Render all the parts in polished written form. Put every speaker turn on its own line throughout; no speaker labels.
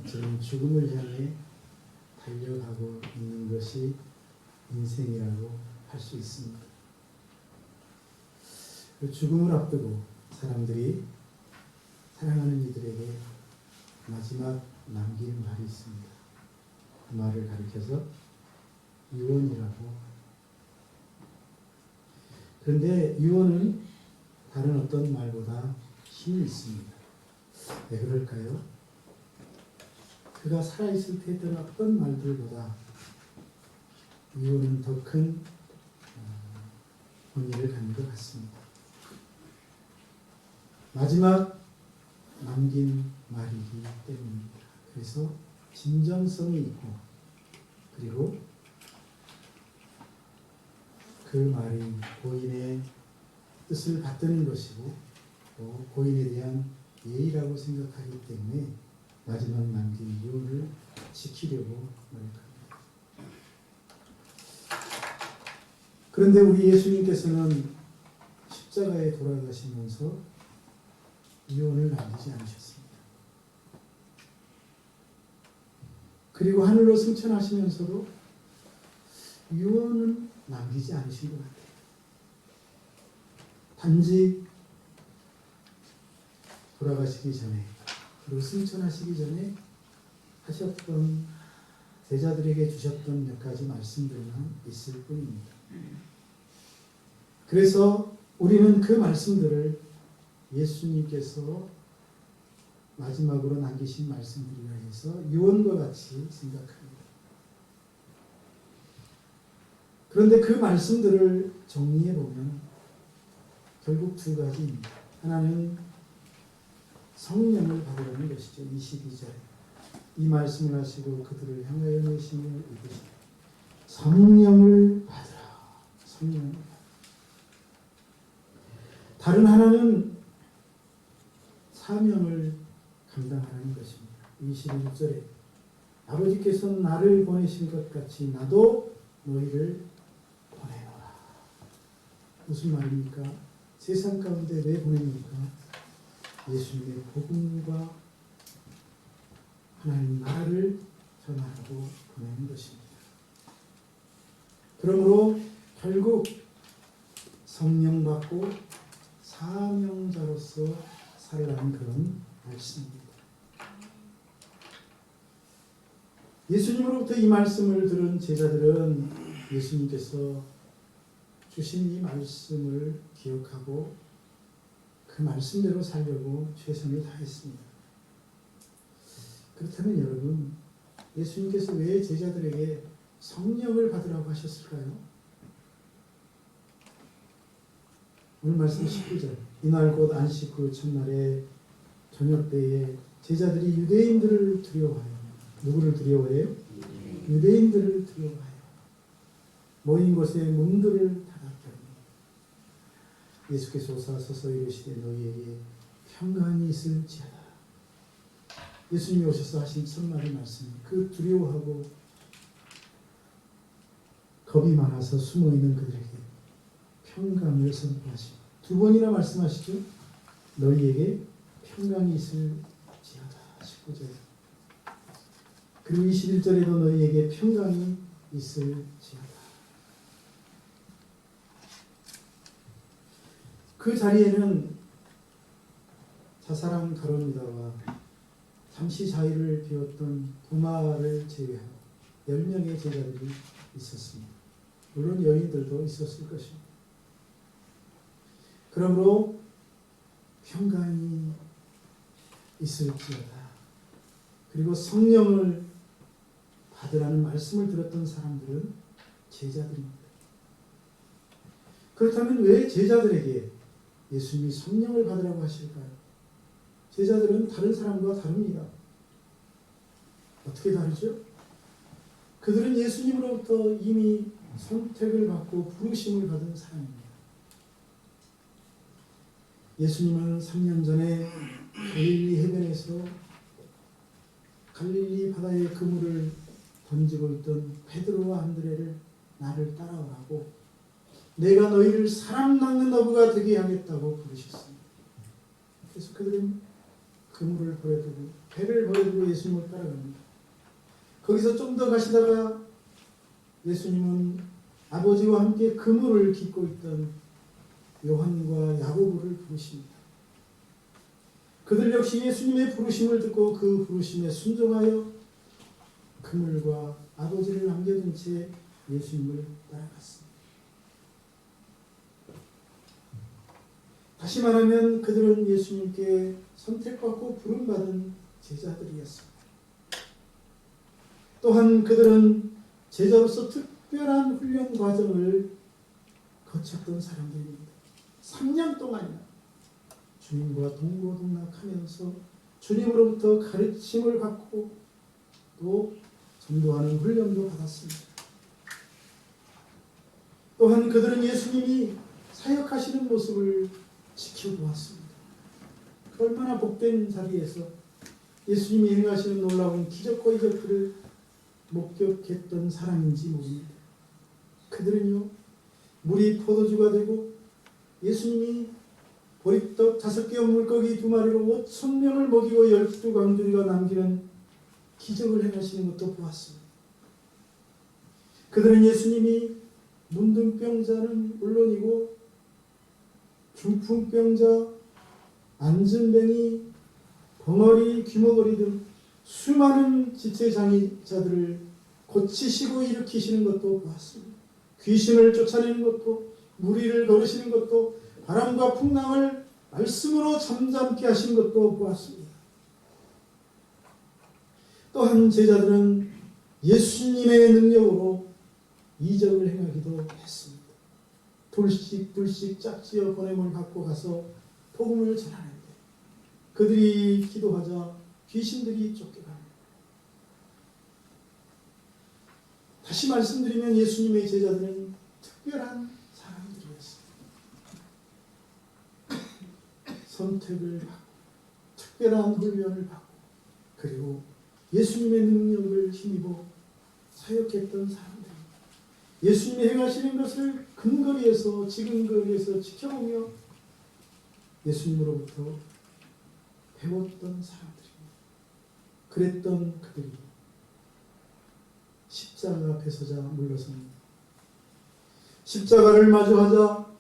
저는 죽음을 향해 달려가고 있는 것이 인생이라고 할 수 있습니다. 그 죽음을 앞두고 사람들이 사랑하는 이들에게 마지막 남길 말이 있습니다. 그 말을 가리켜서 유언이라고. 그런데 유언은 다른 어떤 말보다 힘이 있습니다. 왜 그럴까요? 그가 살아있을 때 했던 어떤 말들보다 유언은 더 큰 권위를 갖는 것 같습니다. 마지막 남긴 말이기 때문입니다. 그래서 진정성이 있고, 그리고 그 말이 고인의 뜻을 받드는 것이고 또 고인에 대한 예의라고 생각하기 때문에 마지막 남긴 유언을 지키려고 노력합니다. 그런데 우리 예수님께서는 십자가에 돌아가시면서 유언을 남기지 않으셨습니다. 그리고 하늘로 승천하시면서도 유언은 남기지 않으신 것 같아요. 단지 돌아가시기 전에, 그리고 승천하시기 전에 하셨던, 제자들에게 주셨던 몇 가지 말씀들만 있을 뿐입니다. 그래서 우리는 그 말씀들을 예수님께서 마지막으로 남기신 말씀들이라 해서 유언과 같이 생각합니다. 그런데 그 말씀들을 정리해 보면 결국 두 가지입니다. 하나는 성령을 받으라는 것이죠. 22절. 이 말씀을 하시고 그들을 향하여 내심을 이르시되 성령을 받으라. 성령을 받으라. 다른 하나는 사명을 감당하는 것입니다. 21절에 아버지께서 나를 보내신 것 같이 나도 너희를 보내노라. 무슨 말입니까? 세상 가운데 왜 보냅니까? 예수님의 복음과 하나님 나라를 전하라고 보내는 것입니다. 그러므로 결국 성령 받고 사명자로서 살라는 그런 말씀입니다. 예수님으로부터 이 말씀을 들은 제자들은 예수님께서 주신 이 말씀을 기억하고 그 말씀대로 살려고 최선을 다했습니다. 그렇다면 여러분, 예수님께서 왜 제자들에게 성령을 받으라고 하셨을까요? 오늘 말씀 19절. 이날 곧 안식 후 첫날에 저녁 때에 제자들이 유대인들을 두려워하여, 누구를 두려워해요? 유대인들을 두려워하여 모인 곳에 문들을 닫았더니 예수께서 오사서서 이르시되 너희에게 평강이 있을지어다. 예수님이 오셔서 하신 첫날의 말씀, 그 두려워하고 겁이 많아서 숨어있는 그들에게 평강을 선포하시고 두 번이나 말씀하시죠. 너희에게 평강이 있을지어다. 19절. 그리고 21절에도 너희에게 평강이 있을지어다. 그 자리에는 자사랑 가룟유다와 잠시 자유를 비웠던 도마를 제외하고 10명의 제자들이 있었습니다. 물론 여인들도 있었을 것입니다. 그러므로 평강이 있을지어다. 그리고 성령을 받으라는 말씀을 들었던 사람들은 제자들입니다. 그렇다면 왜 제자들에게 예수님이 성령을 받으라고 하실까요? 제자들은 다른 사람과 다릅니다. 어떻게 다르죠? 그들은 예수님으로부터 이미 선택을 받고 부르심을 받은 사람입니다. 예수님은 3년 전에 갈릴리 해변에서 갈릴리 바다에 그물을 던지고 있던 베드로와 안드레를 나를 따라오라고, 내가 너희를 사람 낚는 어부가 되게 하겠다고 부르셨습니다. 그래서 그들은 그물을 버려두고 배를 버리고 예수님을 따라갑니다. 거기서 좀 더 가시다가 예수님은 아버지와 함께 그물을 깃고 있던 요한과 야고보를 부르십니다. 그들 역시 예수님의 부르심을 듣고 그 부르심에 순종하여 그물과 아버지를 남겨둔 채 예수님을 따라갔습니다. 다시 말하면 그들은 예수님께 선택받고 부름받은 제자들이었습니다. 또한 그들은 제자로서 특별한 훈련 과정을 거쳤던 사람들입니다. 3년 동안이나 주님과 동고동락하면서 주님으로부터 가르침을 받고 또 전도하는 훈련도 받았습니다. 또한 그들은 예수님이 사역하시는 모습을 지켜보았습니다. 얼마나 복된 자리에서 예수님이 행하시는 놀라운 기적과 이적들을 목격했던 사람인지 모릅니다. 그들은요, 물이 포도주가 되고 예수님이 보리떡 5개와 물고기 2마리로 5,000명을 먹이고 12광주리가 남기는 기적을 행하시는 것도 보았습니다. 그들은 예수님이 문둥병자는 물론이고 중풍병자, 안진뱅이, 벙어리, 귀머거리 등 수많은 지체장애자들을 고치시고 일으키시는 것도 보았습니다. 귀신을 쫓아내는 것도, 무리를 거르시는 것도, 바람과 풍랑을 말씀으로 잠잠케 하신 것도 보았습니다. 또한 제자들은 예수님의 능력으로 이적을 행하기도 했습니다. 둘씩 짝지어 보냄을 받고 가서 복음을 전하는데 그들이 기도하자 귀신들이 쫓겨갑니다. 다시 말씀드리면 예수님의 제자들은 특별한 사람들이었습니다. 선택을 받고 특별한 훈련을 받고 그리고 예수님의 능력을 힘입어 사역했던 사람들, 예수님이 행하시는 것을 근거리에서 지근거리에서 지켜보며 예수님으로부터 배웠던 사람들입니다. 그랬던 그들이 십자가 앞에 서자 물러섭니다. 십자가를 마주하자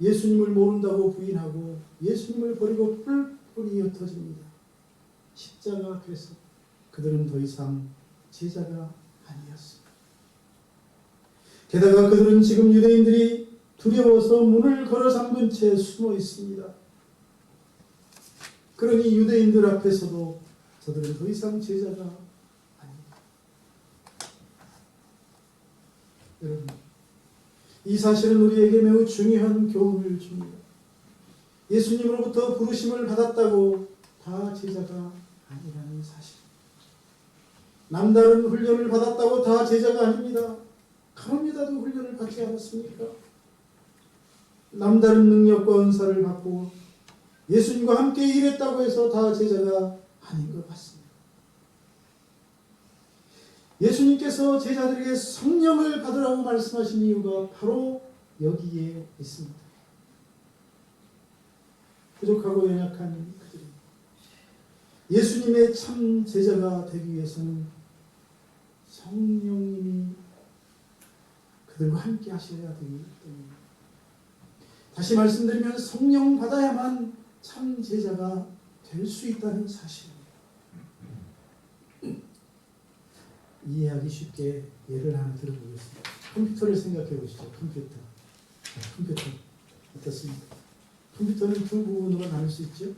예수님을 모른다고 부인하고 예수님을 버리고 뿔뿔이 흩어집니다. 십자가 앞에서 그들은 더 이상 제자가 아니었습니다. 게다가 그들은 지금 유대인들이 두려워서 문을 걸어 잠근 채 숨어 있습니다. 그러니 유대인들 앞에서도 저들은 더 이상 제자가 아닙니다. 여러분, 이 사실은 우리에게 매우 중요한 교훈을 줍니다. 예수님으로부터 부르심을 받았다고 다 제자가 아니라는 사실. 남다른 훈련을 받았다고 다 제자가 아닙니다. 가룟유다도 훈련을 받지 않았습니까? 남다른 능력과 은사를 받고 예수님과 함께 일했다고 해서 다 제자가 아닌 것 같습니다. 예수님께서 제자들에게 성령을 받으라고 말씀하신 이유가 바로 여기에 있습니다. 부족하고 연약한 그들이 예수님의 참 제자가 되기 위해서는 성령님이 그들과 함께 하셔야 되기 때문입니다. 다시 말씀드리면 성령 받아야만 참 제자가 될 수 있다는 사실입니다. 이해하기 쉽게 예를 하나 들어보겠습니다. 컴퓨터를 생각해 보시죠. 컴퓨터 어떻습니까? 컴퓨터는 두 부분으로 나눌 수 있죠.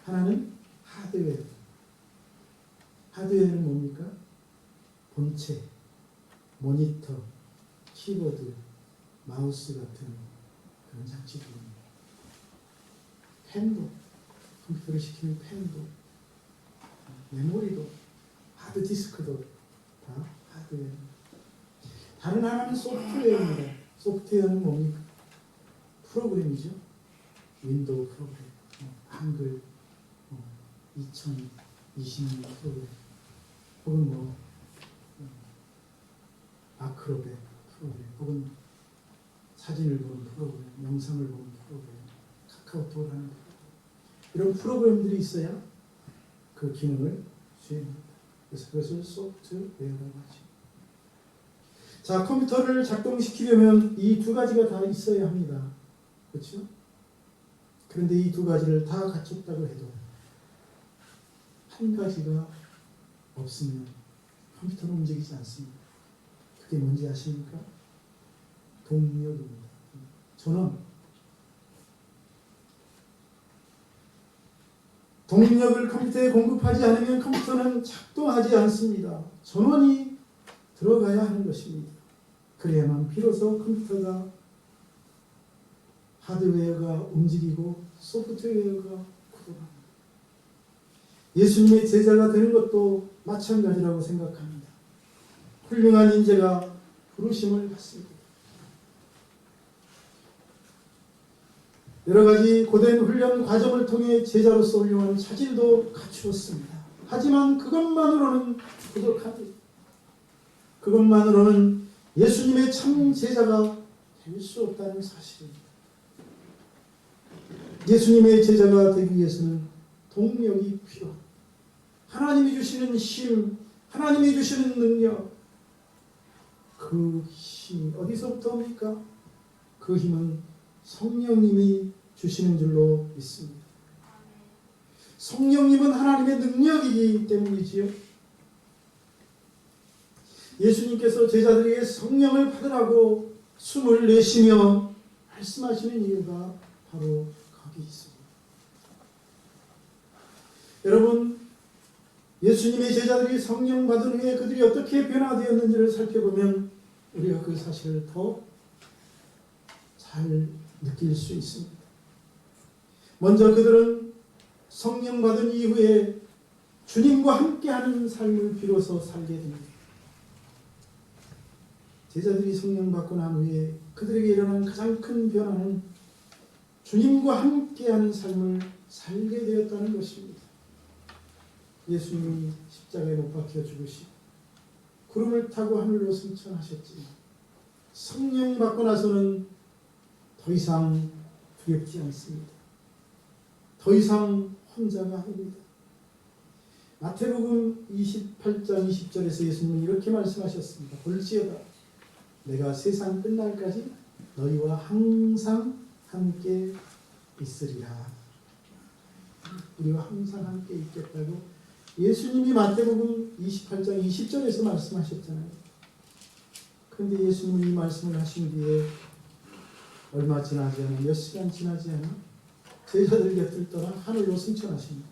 하나는 하드웨어. 하드웨어는 뭡니까? 본체, 모니터, 키보드, 마우스 같은 그런 장치들입니다. 펜도, 컴퓨터를 시키는 펜도, 메모리도, 하드디스크도 다 하드웨어입니다. 다른 하나는 소프트웨어입니다. 소프트웨어는 뭡니까? 프로그램이죠. 윈도우 프로그램, 한글 2020년 프로그램, 혹은 아크로벳 프로그램, 혹은 사진을 보는 프로그램, 영상을 보는 프로그램, 카카오톡을 하는 프로그램. 이런 프로그램들이 있어야 그 기능을 죄입니다. 그래서 그것을 소프트웨어라고 하죠. 자, 컴퓨터를 작동시키려면 이 두 가지가 다 있어야 합니다. 그렇죠? 그런데 이 두 가지를 다 갖췄다고 해도 한 가지가 없으면 컴퓨터는 움직이지 않습니다. 그게 뭔지 아십니까? 동력입니다. 전원. 동력을 컴퓨터에 공급하지 않으면 컴퓨터는 작동하지 않습니다. 전원이 들어가야 하는 것입니다. 그래야만 비로소 컴퓨터가 하드웨어가 움직이고 소프트웨어가 구동합니다. 예수님의 제자가 되는 것도 마찬가지라고 생각합니다. 훌륭한 인재가 부르심을 받습니다. 여러 가지 고된 훈련 과정을 통해 제자로서 훌륭한 차질도 갖추었습니다. 하지만 그것만으로는 부족합니다. 그것만으로는 예수님의 참 제자가 될 수 없다는 사실입니다. 예수님의 제자가 되기 위해서는 동력이 필요합니다. 하나님이 주시는 힘, 하나님이 주시는 능력, 그 힘이 어디서부터 옵니까? 그 힘은 성령님이 주시는 줄로 믿습니다. 성령님은 하나님의 능력이기 때문이지요. 예수님께서 제자들에게 성령을 받으라고 숨을 내쉬며 말씀하시는 이유가 바로 거기 있습니다. 여러분, 예수님의 제자들이 성령 받은 후에 그들이 어떻게 변화되었는지를 살펴보면 우리가 그 사실을 더 잘 느낄 수 있습니다. 먼저 그들은 성령 받은 이후에 주님과 함께하는 삶을 비로소 살게 됩니다. 제자들이 성령 받고 난 후에 그들에게 일어난 가장 큰 변화는 주님과 함께하는 삶을 살게 되었다는 것입니다. 예수님이 십자가에 못 박혀 죽으시고 구름을 타고 하늘로 승천하셨지만 성령 받고 나서는 더 이상 두렵지 않습니다. 더 이상 혼자가 아닙니다. 마태복음 28장 20절에서 예수님은 이렇게 말씀하셨습니다. 볼지어다 내가 세상 끝날까지 너희와 항상 함께 있으리라. 우리와 항상 함께 있겠다고 예수님이 마태복음 28장 20절에서 말씀하셨잖아요. 그런데 예수님이 이 말씀을 하신 뒤에 얼마 지나지 않아 몇 시간 지나지 않아 제자들 곁을 떠나 하늘로 승천하십니다.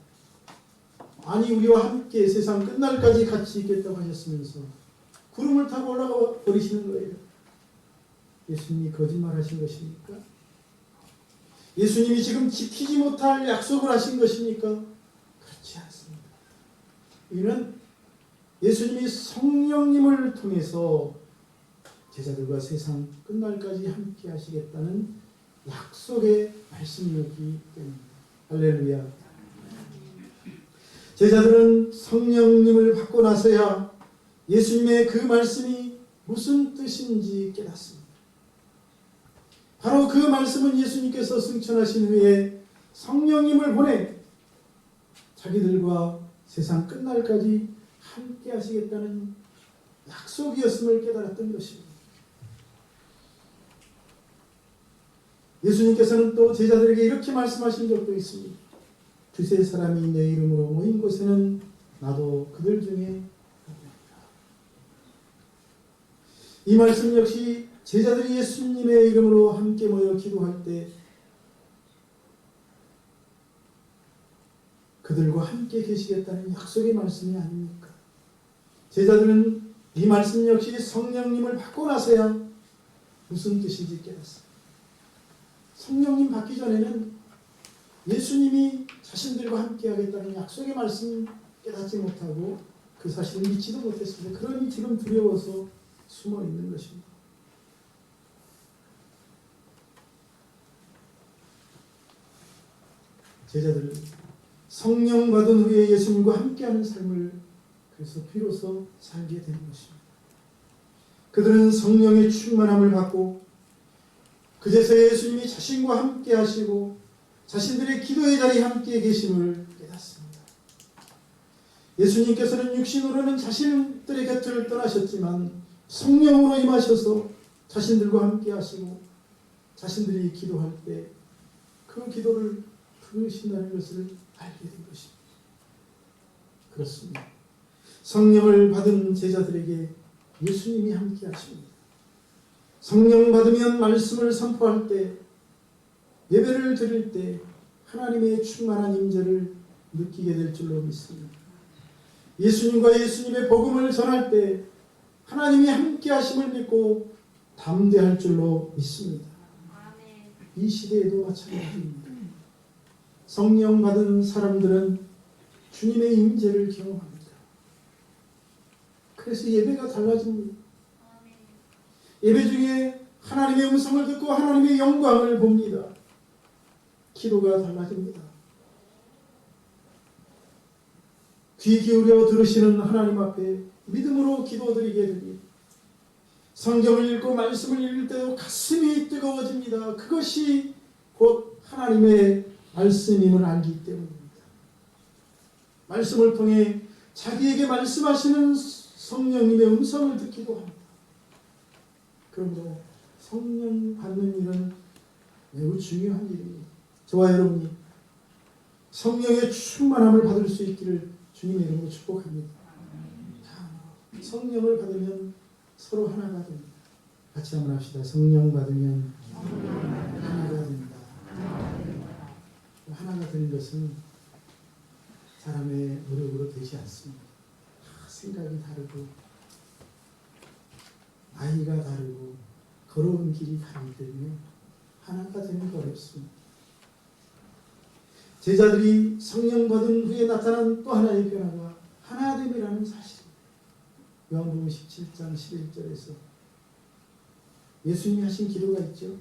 아니 우리와 함께 세상 끝날까지 같이 있겠다고 하셨으면서 구름을 타고 올라가 버리시는 거예요. 예수님이 거짓말하신 것입니까? 예수님이 지금 지키지 못할 약속을 하신 것입니까? 그렇지 않습니다. 이는 예수님이 성령님을 통해서 제자들과 세상 끝날까지 함께 하시겠다는 약속의 말씀이었기 때문입니다. 할렐루야. 제자들은 성령님을 받고 나서야 예수님의 그 말씀이 무슨 뜻인지 깨닫습니다. 바로 그 말씀은 예수님께서 승천하신 후에 성령님을 보내 자기들과 세상 끝날까지 함께 하시겠다는 약속이었음을 깨달았던 것입니다. 예수님께서는 또 제자들에게 이렇게 말씀하신 적도 있습니다. 두세 사람이 내 이름으로 모인 곳에는 나도 그들 중에 하나니라. 이 말씀 역시 제자들이 예수님의 이름으로 함께 모여 기도할 때 그들과 함께 계시겠다는 약속의 말씀이 아닙니까? 제자들은 이 말씀 역시 성령님을 받고 나서야 무슨 뜻인지 깨닫습니다. 성령님 받기 전에는 예수님이 자신들과 함께 하겠다는 약속의 말씀 깨닫지 못하고 그 사실을 믿지도 못했습니다. 그러니 지금 두려워서 숨어 있는 것입니다. 제자들은 성령 받은 후에 예수님과 함께하는 삶을 그래서 비로소 살게 되는 것입니다. 그들은 성령의 충만함을 받고 그제서 예수님이 자신과 함께 하시고 자신들의 기도의 자리에 함께 계심을 깨닫습니다. 예수님께서는 육신으로는 자신들의 곁을 떠나셨지만 성령으로 임하셔서 자신들과 함께 하시고 자신들이 기도할 때 그 기도를 들으신다는 것을 알게 된 것입니다. 그렇습니다. 성령을 받은 제자들에게 예수님이 함께 하십니다. 성령 받으면 말씀을 선포할 때, 예배를 드릴 때 하나님의 충만한 임재를 느끼게 될 줄로 믿습니다. 예수님과 예수님의 복음을 전할 때 하나님이 함께 하심을 믿고 담대할 줄로 믿습니다. 이 시대에도 마찬가지입니다. 성령 받은 사람들은 주님의 임재를 경험합니다. 그래서 예배가 달라집니다. 예배 중에 하나님의 음성을 듣고 하나님의 영광을 봅니다. 기도가 달라집니다. 귀 기울여 들으시는 하나님 앞에 믿음으로 기도드리게 됩니다. 성경을 읽고 말씀을 읽을 때도 가슴이 뜨거워집니다. 그것이 곧 하나님의 말씀임을 알기 때문입니다. 말씀을 통해 자기에게 말씀하시는 성령님의 음성을 듣기도 합니다. 그러므로 성령 받는 일은 매우 중요한 일입니다. 저와 여러분이 성령의 충만함을 받을 수 있기를 주님의 이름으로 축복합니다. 성령을 받으면 서로 하나가 됩니다. 같이 한번 합시다. 성령 받으면 하나가 됩니다. 하나가 되는 것은 사람의 노력으로 되지 않습니다. 생각이 다르고 나이가 다르고 걸어온 길이 다르기 때문에 하나가 되는 게 어렵습니다. 제자들이 성령 받은 후에 나타난 또 하나의 변화가 하나됨이라는 사실입니다. 요한복음 17장 11절에서 예수님이 하신 기도가 있죠.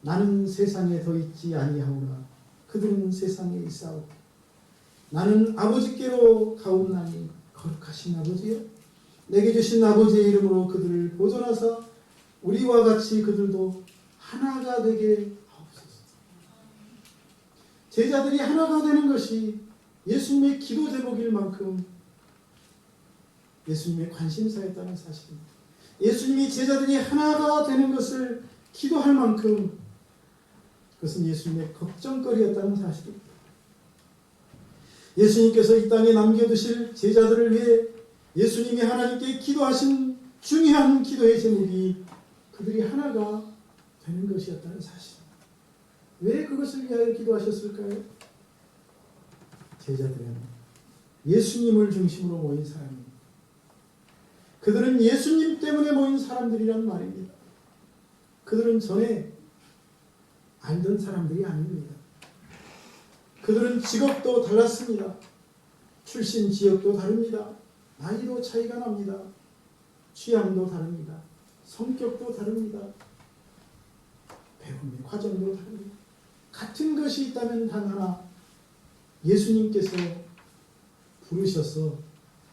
나는 세상에 더 있지 아니하오나 그들은 세상에 있사오고 나는 아버지께로 가옵나니 거룩하신 아버지여 내게 주신 아버지의 이름으로 그들을 보존하사 우리와 같이 그들도 하나가 되게 하옵소서. 제자들이 하나가 되는 것이 예수님의 기도 제목일 만큼 예수님의 관심사였다는 사실입니다. 예수님이 제자들이 하나가 되는 것을 기도할 만큼 그것은 예수님의 걱정거리였다는 사실입니다. 예수님께서 이 땅에 남겨두실 제자들을 위해 예수님이 하나님께 기도하신 중요한 기도의 제목이 그들이 하나가 되는 것이었다는 사실입니다. 왜 그것을 위하여 기도하셨을까요? 제자들은 예수님을 중심으로 모인 사람입니다. 그들은 예수님 때문에 모인 사람들이란 말입니다. 그들은 전에 알던 사람들이 아닙니다. 그들은 직업도 달랐습니다. 출신 지역도 다릅니다. 나이도 차이가 납니다. 취향도 다릅니다. 성격도 다릅니다. 배움의 과정도 다릅니다. 같은 것이 있다면 단 하나, 예수님께서 부르셔서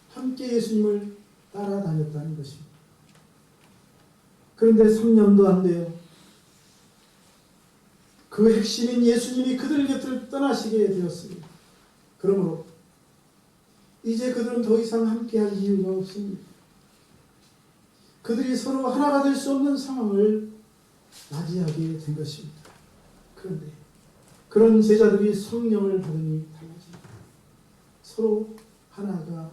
함께 예수님을 따라다녔다는 것입니다. 그런데 3년도 안 돼요. 그 핵심인 예수님이 그들 곁을 떠나시게 되었습니다. 그러므로 이제 그들은 더 이상 함께할 이유가 없습니다. 그들이 서로 하나가 될 수 없는 상황을 맞이하게 된 것입니다. 그런데 그런 제자들이 성령을 받으니 달라집니다. 서로 하나가 됩니다.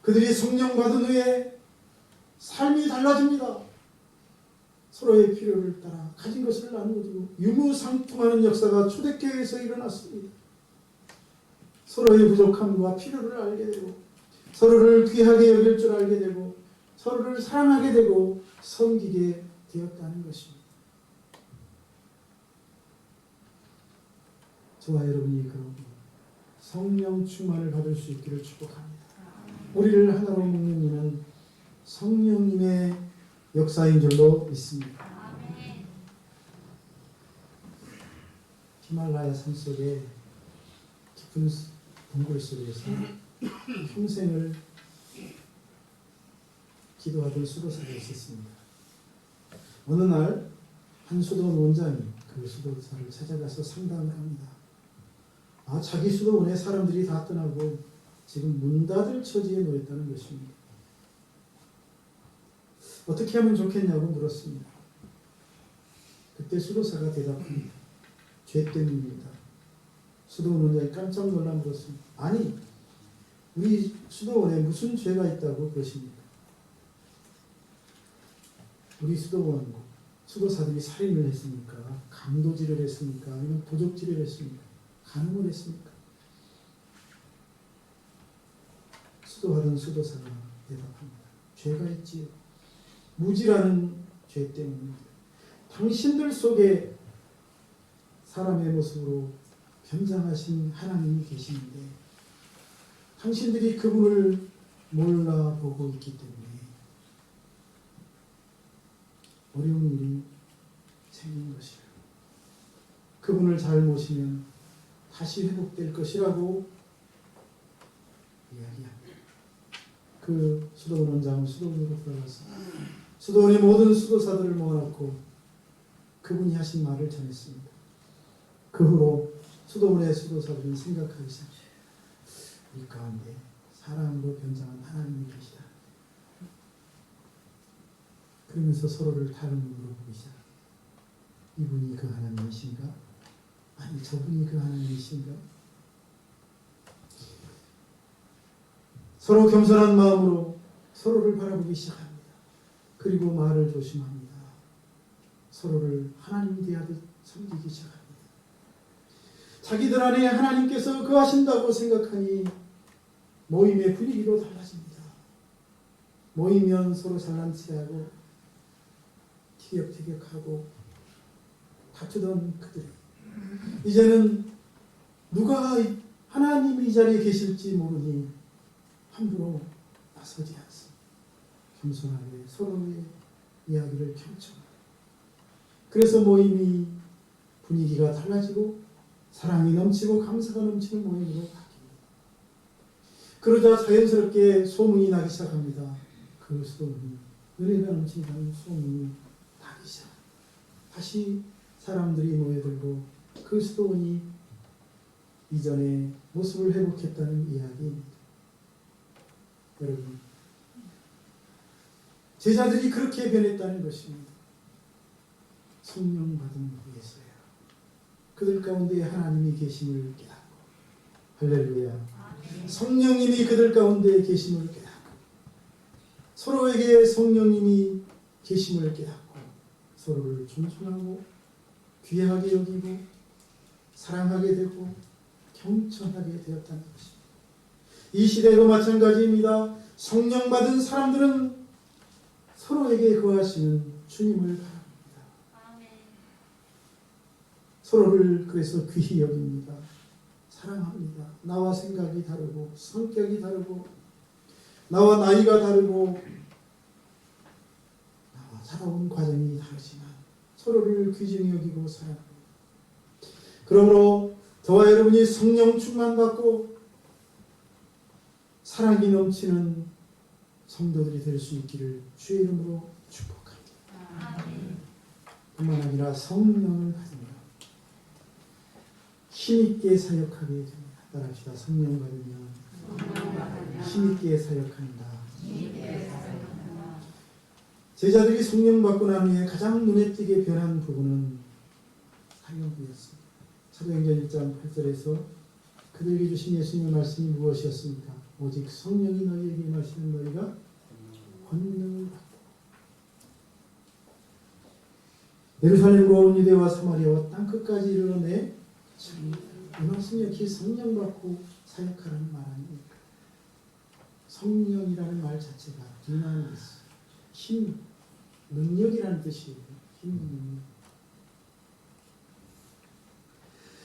그들이 성령 받은 후에 삶이 달라집니다. 서로의 필요를 따라 가진 것을 나누고 유무상통하는 역사가 초대교회에서 일어났습니다. 서로의 부족함과 필요를 알게 되고 서로를 귀하게 여길 줄 알게 되고 서로를 사랑하게 되고 섬기게 되었다는 것입니다. 저와 여러분이 그런 성령 충만을 받을 수 있기를 축복합니다. 우리를 하나로 묶는 이는 성령님의 역사인 줄로 믿습니다. 히말라야 산 속에 깊은 동굴 속에서 평생을 기도하던 수도사가 있었습니다. 어느 날 한 수도 원장이 그 수도사를 찾아가서 상담을 합니다. 자기 수도원에 사람들이 다 떠나고 지금 문 닫을 처지에 놓였다는 것입니다. 어떻게 하면 좋겠냐고 물었습니다. 그때 수도사가 대답합니다. 죄 때문입니다. 수도원 원장이 깜짝 놀라 물었습니다. 아니, 우리 수도원에 무슨 죄가 있다고 그러십니까? 우리 수도사들이 살인을 했습니까? 강도질을 했습니까? 아니면 도적질을 했습니까? 간음을 했습니까? 수도하던 수도사가 대답합니다. 죄가 있지요. 무지라는 죄 때문입니다. 당신들 속에 사람의 모습으로 변장하신 하나님이 계시는데 당신들이 그분을 몰라보고 있기 때문에 어려운 일이 생긴 것이에요. 그분을 잘 모시면 다시 회복될 것이라고 이야기합니다. 그 수도원 원장은 수도원으로 돌아가서 수도원의 모든 수도사들을 모아놓고 그분이 하신 말을 전했습니다. 그 후로 수도원의 수도사들은 생각하기 시작합니다. 이 가운데 사람으로 변장한 하나님이 계시다. 그러면서 서로를 다른 눈으로 보기 시작합니다. 이분이 그 하나님이신가? 아니, 저분이 그 하나님이신가? 서로 겸손한 마음으로 서로를 바라보기 시작합니다. 그리고 말을 조심합니다. 서로를 하나님 대하듯 섬기기 시작합니다. 자기들 안에 하나님께서 거하신다고 생각하니 모임의 분위기도 달라집니다. 모이면 서로 잘난 체하고 티격태격하고 다투던 그들이 이제는 누가 하나님이 이 자리에 계실지 모르니 함부로 나서지 않습니다. 겸손하게 서로의 이야기를 경청합니다. 그래서 모임이 분위기가 달라지고 사랑이 넘치고 감사가 넘치는 모임으로 바뀝니다. 그러자 자연스럽게 소문이 나기 시작합니다. 그 수도원이 은혜가 넘친다는 소문이 나기 시작합니다. 다시 사람들이 모여들고 그 수도원이 이전의 모습을 회복했다는 이야기입니다. 여러분, 제자들이 그렇게 변했다는 것입니다. 성령 받은 후에서야 그들 가운데 하나님이 계심을 깨닫고, 할렐루야, 성령님이 그들 가운데 계심을 깨닫고 서로에게 성령님이 계심을 깨닫고 서로를 존중하고 귀하게 여기고 사랑하게 되고 경청하게 되었다는 것입니다. 이 시대도 마찬가지입니다. 성령 받은 사람들은 서로에게 거하시는 주님을 바랍니다. 서로를 그래서 귀히 여깁니다. 사랑합니다. 나와 생각이 다르고 성격이 다르고 나와 나이가 다르고 나와 살아온 과정이 다르지만 서로를 귀중히 여기고 사랑합니다. 그러므로 저와 여러분이 성령 충만받고 사랑이 넘치는 성도들이 될 수 있기를 주의 이름으로 축복합니다. 뿐만 아니라 성령을 받으며 힘있게 사역하게 됩니다. 따라합시다. 성령 받으면 힘있게 사역한다. 제자들이 성령 받고 난 후에 가장 눈에 띄게 변한 부분은 사역이었습니다. 사도행전 1장 8절에서 그들에게 주신 예수님의 말씀이 무엇이었습니까? 오직 성령이 너희에게 임하시는 너희가 권능을 받고 예루살렘과 온 유대와 사마리아와 땅끝까지 이르러내 이 말씀 역시 성령 받고 사역하라는 말 아닙니까? 성령이라는 말 자체가 디나미스, 힘, 능력이라는 뜻이에요. 힘, 능력.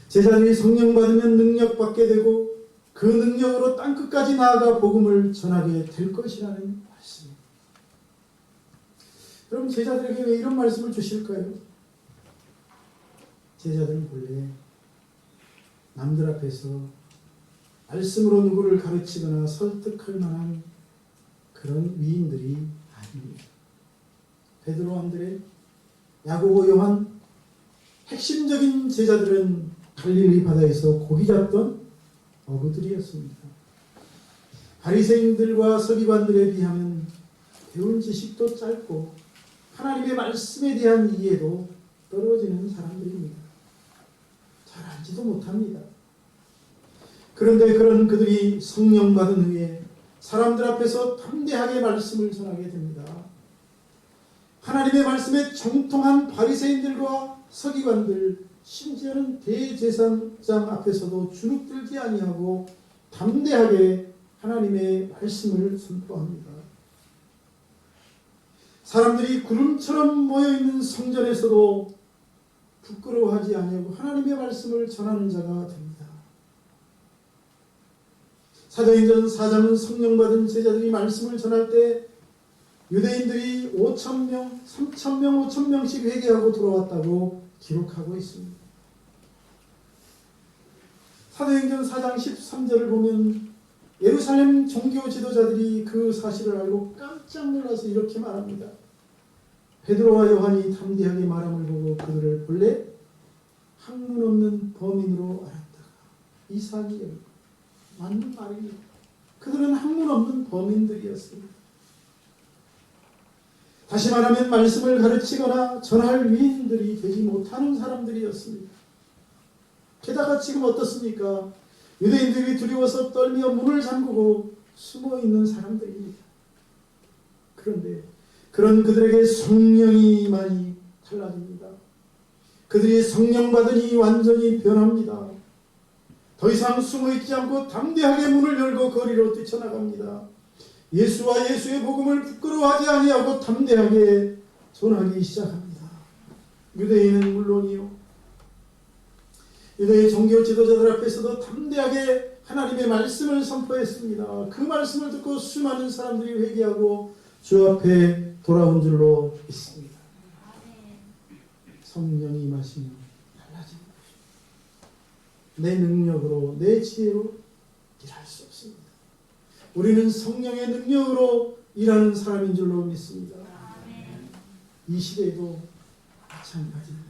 제자들이 성령 받으면 능력 받게 되고 그 능력으로 땅끝까지 나아가 복음을 전하게 될 것이라는 말씀입니다. 여러분, 제자들에게 왜 이런 말씀을 주실까요? 제자들은 본래 남들 앞에서 말씀으로 누구를 가르치거나 설득할 만한 그런 위인들이 아닙니다. 베드로, 안드레, 야고보, 요한 핵심적인 제자들은 갈릴리 바다에서 고기 잡던 어부들이었습니다. 바리새인들과 서기관들에 비하면 배운 지식도 짧고 하나님의 말씀에 대한 이해도 떨어지는 사람들입니다. 잘 알지도 못합니다. 그런데 그런 그들이 성령 받은 후에 사람들 앞에서 담대하게 말씀을 전하게 됩니다. 하나님의 말씀에 정통한 바리새인들과 서기관들, 심지어는 대제사장 앞에서도 주눅들지 아니하고 담대하게 하나님의 말씀을 선포합니다. 사람들이 구름처럼 모여있는 성전에서도 부끄러워하지 아니하고 하나님의 말씀을 전하는 자가 됩니다. 사도행전 4장은 성령 받은 제자들이 말씀을 전할 때 유대인들이 5,000명, 3,000명, 5,000명씩 회개하고 돌아왔다고 기록하고 있습니다. 사도행전 4장 13절을 보면 예루살렘 종교 지도자들이 그 사실을 알고 깜짝 놀라서 이렇게 말합니다. 베드로와 요한이 담대하게 말함을 보고 그들을 본래 학문 없는 범인으로 알았다가 이상이 열고 맞는 말입니다. 그들은 학문 없는 범인들이었습니다. 다시 말하면 말씀을 가르치거나 전할 위인들이 되지 못하는 사람들이었습니다. 게다가 지금 어떻습니까? 유대인들이 두려워서 떨며 문을 잠그고 숨어있는 사람들입니다. 그런데 그런 그들에게 성령이 많이 달라집니다. 그들이 성령 받으니 완전히 변합니다. 더 이상 숨어있지 않고 담대하게 문을 열고 거리로 뛰쳐나갑니다. 예수와 예수의 복음을 부끄러워하지 아니하고 담대하게 전하기 시작합니다. 유대인은 물론이요, 유대의 종교 지도자들 앞에서도 담대하게 하나님의 말씀을 선포했습니다. 그 말씀을 듣고 수많은 사람들이 회개하고 주 앞에 돌아온 줄로 믿습니다. 성령이 임하시면 달라지는 것입니다. 내 능력으로, 내 지혜로 일할 수 없습니다. 우리는 성령의 능력으로 일하는 사람인 줄로 믿습니다. 이 시대에도 마찬가지입니다.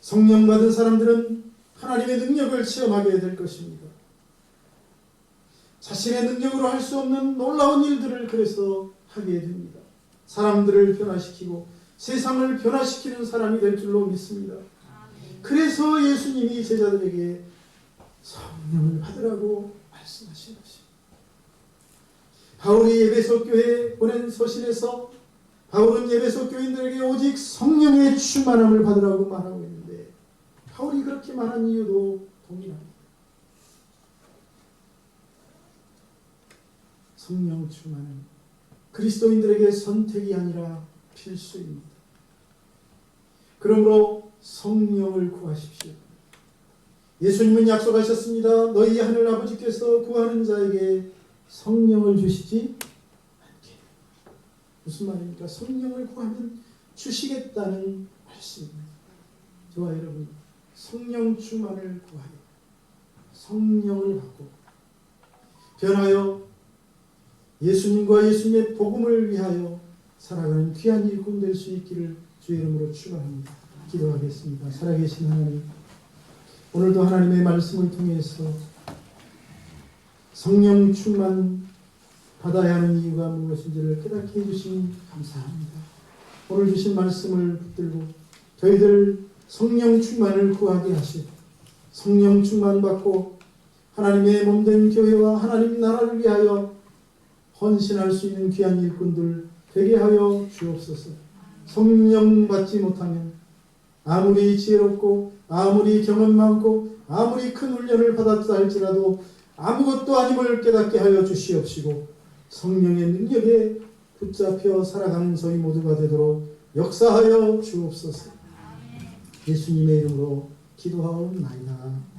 성령 받은 사람들은 하나님의 능력을 체험하게 될 것입니다. 자신의 능력으로 할 수 없는 놀라운 일들을 그래서 하게 됩니다. 사람들을 변화시키고 세상을 변화시키는 사람이 될 줄로 믿습니다. 그래서 예수님이 제자들에게 성령을 받으라고 말씀하신 것입니다. 바울이 에베소 교회에 보낸 서신에서 바울은 에베소 교인들에게 오직 성령의 충만함을 받으라고 말하고 있는데, 바울이 그렇게 말한 이유도 동일합니다. 성령 충만은 그리스도인들에게 선택이 아니라 필수입니다. 그러므로 성령을 구하십시오. 예수님은 약속하셨습니다. 너희 하늘 아버지께서 구하는 자에게 성령을 주시지 않게. 무슨 말입니까? 성령을 구하면 주시겠다는 말씀입니다. 저와 여러분, 성령 충만을 구하여 성령을 받고 변하여 예수님과 예수님의 복음을 위하여 살아가는 귀한 일꾼 될 수 있기를 주의 이름으로 축원합니다. 기도하겠습니다. 살아계신 하나님, 오늘도 하나님의 말씀을 통해서 성령 충만 받아야 하는 이유가 무엇인지를 깨닫게 해주시니 감사합니다. 오늘 주신 말씀을 붙들고 저희들 성령 충만을 구하게 하시고 성령 충만 받고 하나님의 몸된 교회와 하나님 나라를 위하여 헌신할 수 있는 귀한 일꾼들 되게 하여 주옵소서. 성령 받지 못하면 아무리 지혜롭고 아무리 경험 많고 아무리 큰 훈련을 받았다 할지라도 아무것도 아님을 깨닫게 하여 주시옵시고 성령의 능력에 붙잡혀 살아가는 저희 모두가 되도록 역사하여 주옵소서. 예수님의 이름으로 기도하옵나이다.